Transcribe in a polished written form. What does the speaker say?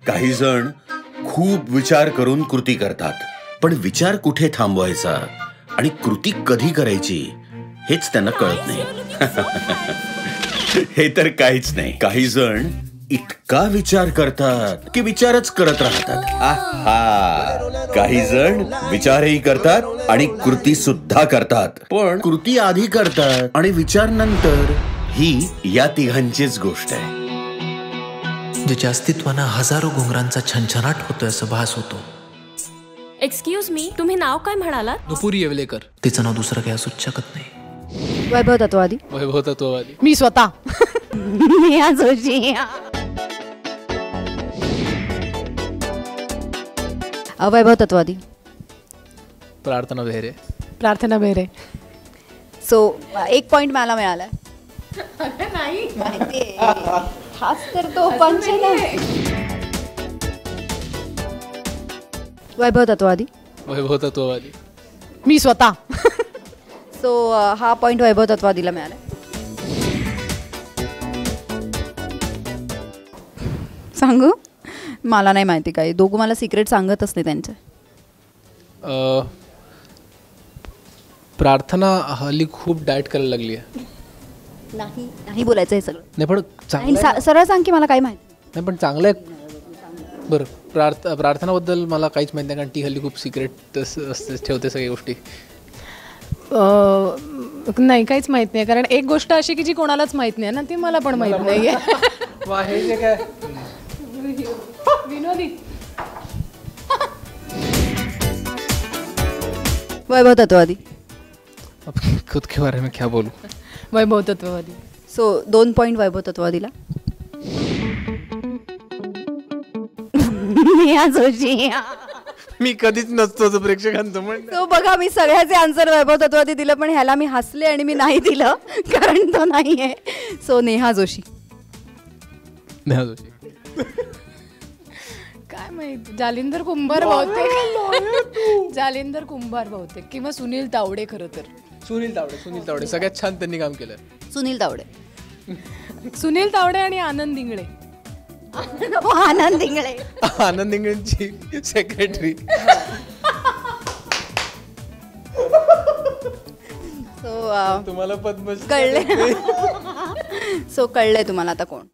काही जण खूप विचार करून कृती करतात, पण विचार कुठे थांबवायचा आणि कृती कधी करायची हेच त्यांना कळत नाही. हे तर काहीच नाही. काही जण इतका विचार करतात की विचारच करत राहतात. आहा, काही जण विचारही करतात आणि कृती सुद्धा करतात, पण कृती आधी करतात आणि विचार नंतर. ही या तिघांचीच गोष्ट आहे. ज्याच्या अस्तित्वानं हजारो घुंगरांचा छनछनाट होतोय असं भास होतो. एक्सक्यूज मी, तुम्ही नाव काय म्हणालात? नुपुरी येवलेकर. तिचं नाव दुसरं काही असूच शकत नाही. वैभव तत्वादी. वैभव तत्ववादी. मी स्वतः. नेहा जोशी. वैभव तत्वादी. प्रार्थना बेहरे. प्रार्थना बेहरे. सो 1 पॉइंट मला मिळाला. नाही हाच तर तो पंच ना. वैभव तत्वादी. वैभव तत्ववादी. मी स्वतः. सो हा पॉइंट वैभव तत्वादीला मिळाला. सांगू? मला नाही माहिती काही. दोघं मला सिक्रेट सांगतच नाही त्यांचे. प्रार्थना हल्ली खूप डाएट करायला लागली आहे. नाही नाही बोलायचं हे सगळं. नाही पण चांगलं सरळ सांग की मला काही माहिती नाही. पण चांगलं आहे. बरं, प्रार्थनाबद्दल मला काहीच माहिती नाही, कारण ती हल्ली खूप सिक्रेट ठेवते सगळ्या गोष्टी. नाही काहीच माहित नाही, कारण एक गोष्ट अशी की जी कोणालाच माहित नाही ना, ती मला पण माहित नाहीये. हे जे काय विनोदी. वैभव तत्वादी. खुद के बारे में क्या बोलूं. वैभव तत्ववादी. सो 2 पॉइंट वैभव तत्वादीला. नेहा जोशी. मी कधीच नसतो प्रेक्षकांचं म्हणणं. तो बघा, मी सगळ्याचे आन्सर वैभव तत्वादी दिलं, पण ह्याला मी हसले आणि मी नाही दिलं कारण तो नाहीये. सो नेहा जोशी. नेहा जोशी. काय माहित, जालिंदर कुंभार बहुतेक. जालिंदर कुंभार बहुतेक, किंवा सुनील तावडे. खरं तर सुनील तावडे सगळ्यात छान त्यांनी काम केलं. सुनील तावडे. सुनील तावडे आणि आनंद इंगळे. आनंद इंगळे. आनंद इंगळेंची सेक्रेटरी. सो तुम्हाला पद्मश्री कळले. सो कळलंय तुम्हाला आता कोण.